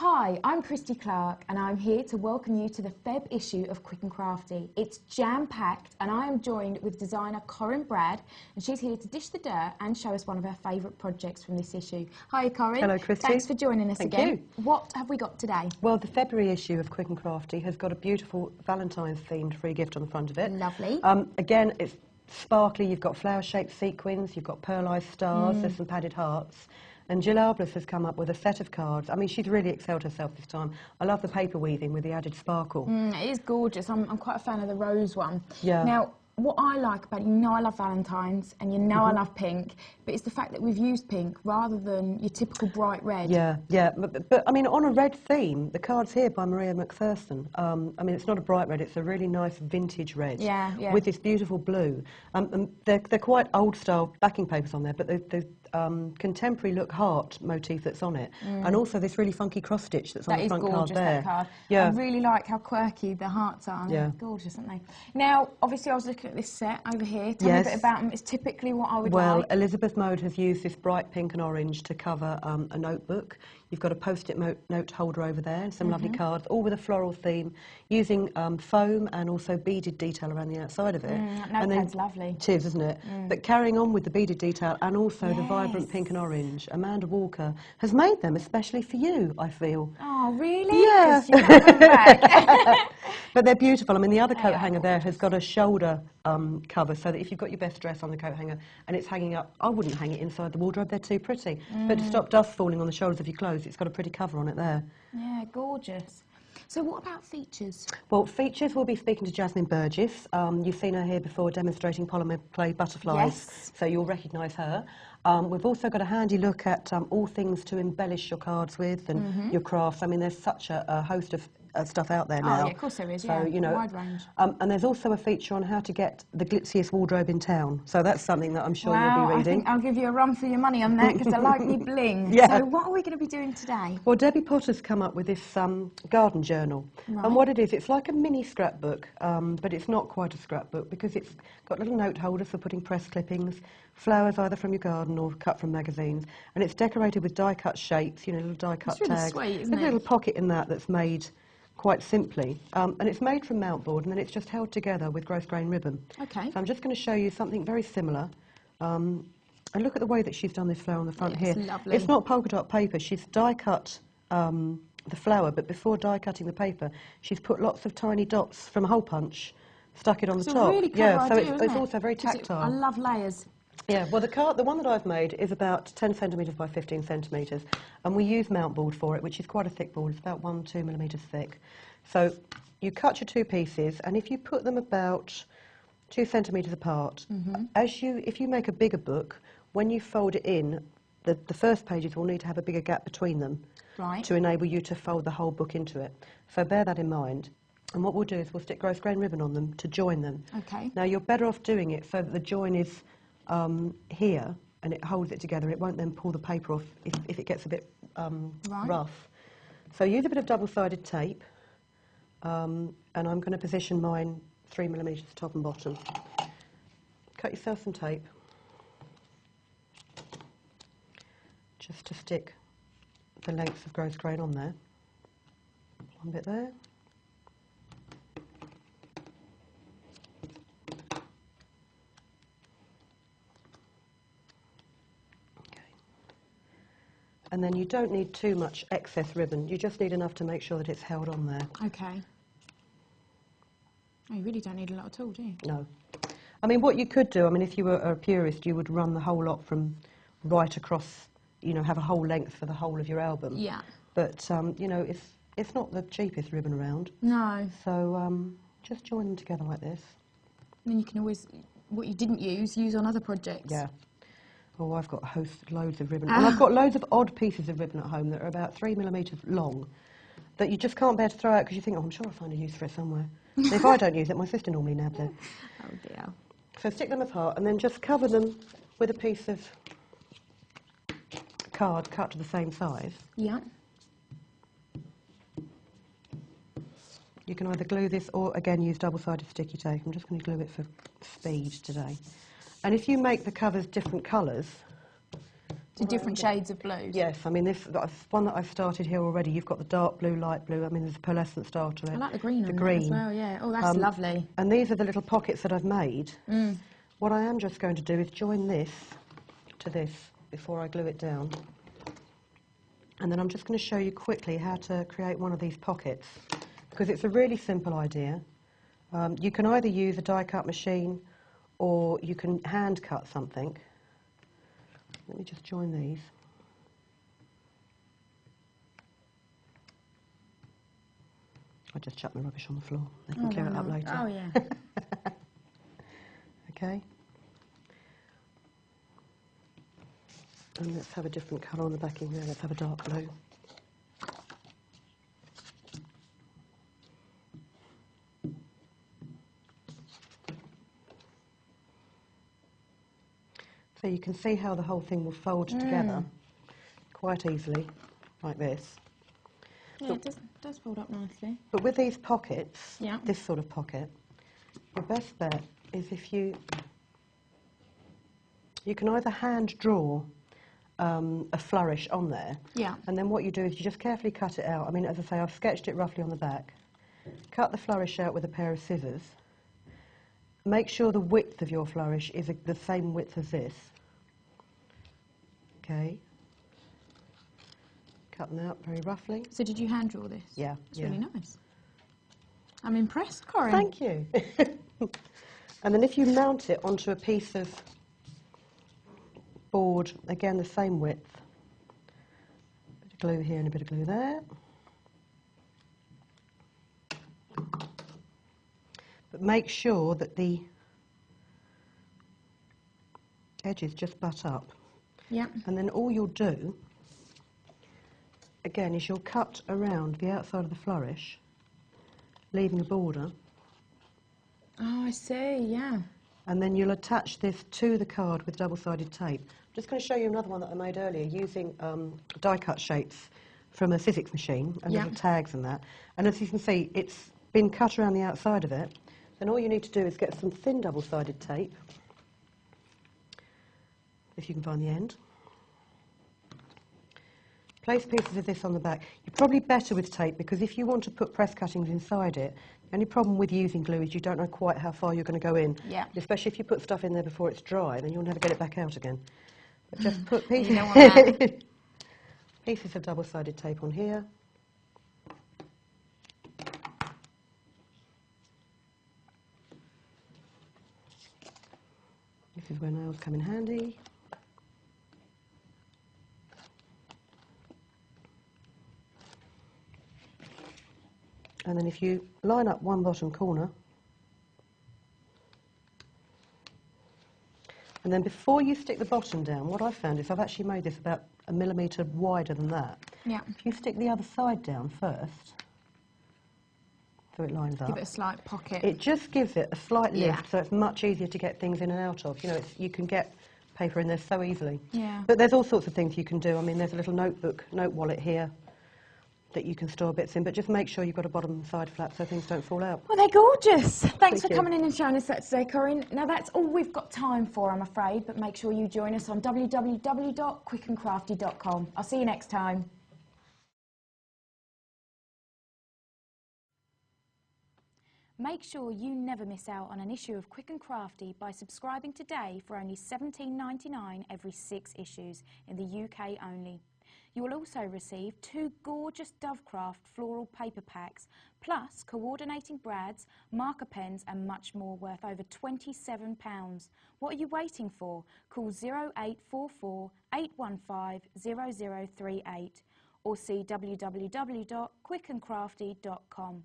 Hi, I'm Christy Clark and I'm here to welcome you to the Feb issue of Quick and Crafty. It's jam-packed and I am joined with designer Corinne Brad and she's here to dish the dirt and show us one of her favourite projects from this issue. Hi Corinne. Hello Christy. Thanks for joining us again. Thank you. What have we got today? Well, the February issue of Quick and Crafty has got a beautiful Valentine's themed free gift on the front of it. Lovely. Again, it's sparkly, you've got flower-shaped sequins, you've got pearlised stars, there's some padded hearts. And Jill Arblas has come up with a set of cards. I mean, she's really excelled herself this time. I love the paper weaving with the added sparkle. It is gorgeous. I'm quite a fan of the rose one. Yeah. Now, what I like about it, you know I love Valentine's and you know I love pink, but it's the fact that we've used pink rather than your typical bright red. Yeah, yeah. But I mean, on a red theme, the card's here by Maria McPherson. I mean, it's not a bright red, it's a really nice vintage red. Yeah, yeah. With this beautiful blue. And they're quite old-style backing papers on there, but the contemporary look heart motif that's on it, and also this really funky cross stitch that's on the front card there. That card. Yeah. I really like how quirky the hearts are. Yeah. They're gorgeous, aren't they? Now, obviously, I was looking at this set over here. Tell me a bit about them. It's typically what I would like. Well, Elizabeth Mode has used this bright pink and orange to cover a notebook. You've got a post-it note holder over there and some lovely cards, all with a floral theme, using foam and also beaded detail around the outside of it. That notepad's lovely. It is, isn't it? But carrying on with the beaded detail and also the vibrant pink and orange, Amanda Walker has made them especially for you, I feel. Oh, really? Yeah. 'Cause you got them back. But they're beautiful. I mean, the other coat hanger there has got a shoulder cover, so that if you've got your best dress on the coat hanger and it's hanging up, I wouldn't hang it inside the wardrobe, they're too pretty. But to stop dust falling on the shoulders of your clothes, it's got a pretty cover on it there. Yeah, gorgeous. So what about features? Well, features, we'll be speaking to Jasmine Burgess. You've seen her here before demonstrating polymer clay butterflies, Yes. so you'll recognise her. We've also got a handy look at all things to embellish your cards with and your crafts. I mean, there's such a host of stuff out there now. Oh, yeah, of course there is, so, you know, wide range. And there's also a feature on how to get the glitziest wardrobe in town. So that's something that I'm sure you'll be reading. I think I'll give you a run for your money on that because I like me bling. Yeah. So what are we going to be doing today? Well, Debbie Potter's come up with this garden journal. Right. And what it is, it's like a mini scrapbook, but it's not quite a scrapbook because it's got little note holders for putting press clippings, flowers either from your garden or cut from magazines, and it's decorated with die-cut shapes, you know, little die-cut It's really tags. sweet, isn't There's it? a little pocket in that's made quite simply, and it's made from mount board, and then it's just held together with growth grain ribbon. Okay. So I'm just going to show you something very similar. And look at the way that she's done this flower on the front Yeah, here. it's lovely. It's not polka dot paper. She's die-cut the flower, but before die-cutting the paper, she's put lots of tiny dots from a hole punch, stuck it on the top. It's a really clever yeah, so idea, isn't it's it? also very 'Cause tactile. I love layers. Yeah, well, the one that I've made is about 10 centimetres by 15 centimetres, and we use mount board for it, which is quite a thick board. It's about 1-2 millimetres thick. So you cut your two pieces, and if you put them about 2 centimetres apart, if you make a bigger book, when you fold it in, the first pages will need to have a bigger gap between them Right. to enable you to fold the whole book into it. So bear that in mind. And what we'll do is we'll stick growth grain ribbon on them to join them. Okay. Now, you're better off doing it so that the join is here and it holds it together. It won't then pull the paper off if it gets a bit Right. rough. So use a bit of double-sided tape, and I'm going to position mine 3 millimetres top and bottom. Cut yourself some tape just to stick the length of growth grain on there. One bit there. And then you don't need too much excess ribbon. You just need enough to make sure that it's held on there. Okay. Oh, you really don't need a lot at all, do you? No. I mean, what you could do, I mean, if you were a purist, you would run the whole lot from right across, you know, have a whole length for the whole of your album. Yeah. But, you know, it's not the cheapest ribbon around. No. So just join them together like this. Then you can always, what you didn't use on other projects. Yeah. Oh, I've got loads of ribbon. And I've got loads of odd pieces of ribbon at home that are about 3 millimetres long that you just can't bear to throw out because you think, oh, I'm sure I'll find a use for it somewhere. And if I don't use it, my sister normally nabs it. Oh dear. So stick them apart and then just cover them with a piece of card cut to the same size. Yeah. You can either glue this or, again, use double-sided sticky tape. I'm just going to glue it for speed today. And if you make the covers different colours, So different shades of blues? Yes, I mean, this one that I've started here already, you've got the dark blue, light blue, I mean, there's a pearlescent star to it. I like the green on that as well, yeah. Oh, that's lovely. And these are the little pockets that I've made. What I am just going to do is join this to this before I glue it down. And then I'm just going to show you quickly how to create one of these pockets, because it's a really simple idea. You can either use a die cut machine or you can hand cut something. Let me just join these. I just chuck my rubbish on the floor. I can clear it up later. Oh, yeah. Okay. And let's have a different colour on the backing there. Let's have a dark blue. So you can see how the whole thing will fold together quite easily, like this. Yeah, it does fold up nicely. But with these pockets, Yeah. this sort of pocket, your best bet is if you can either hand draw a flourish on there, Yeah. and then what you do is you just carefully cut it out. I mean, as I say, I've sketched it roughly on the back. Cut the flourish out with a pair of scissors. Make sure the width of your flourish is the same width as this. Okay. Cut them out very roughly. So did you hand draw this? Yeah. It's really nice. I'm impressed, Corinne. Thank you. And then if you mount it onto a piece of board, again the same width. A bit of glue here and a bit of glue there. But make sure that the edges just butt up. Yeah. And then all you'll do, again, is you'll cut around the outside of the flourish, leaving a border. Oh, I see, yeah. And then you'll attach this to the card with double-sided tape. I'm just going to show you another one that I made earlier using die-cut shapes from a physics machine and little tags and that. And as you can see, it's been cut around the outside of it. Then all you need to do is get some thin double-sided tape, if you can find the end. Place pieces of this on the back. You're probably better with tape because if you want to put press cuttings inside it, the only problem with using glue is you don't know quite how far you're going to go in. Yeah. Especially if you put stuff in there before it's dry, then you'll never get it back out again. But just put You pieces, don't want that. pieces of double-sided tape on here. This is where nails come in handy. And then if you line up one bottom corner, and then before you stick the bottom down, what I've found is I've actually made this about 1 millimetre wider than that. Yeah. If you stick the other side down first, so it lines up. Give it a slight pocket. It just gives it a slight lift, Yeah. so it's much easier to get things in and out of. You know, you can get paper in there so easily. Yeah. But there's all sorts of things you can do. I mean, there's a little note wallet here that you can store bits in, but just make sure you've got a bottom and side flap so things don't fall out. Well, they're gorgeous. Thanks Thank for you. coming in and showing us that today, Corinne. Now, that's all we've got time for, I'm afraid, but make sure you join us on www.quickandcrafty.com. I'll see you next time. Make sure you never miss out on an issue of Quick and Crafty by subscribing today for only $17.99 every 6 issues in the UK only. You will also receive 2 gorgeous Dovecraft floral paper packs, plus coordinating brads, marker pens and much more worth over £27. What are you waiting for? Call 0844 815 0038 or see www.quickandcrafty.com.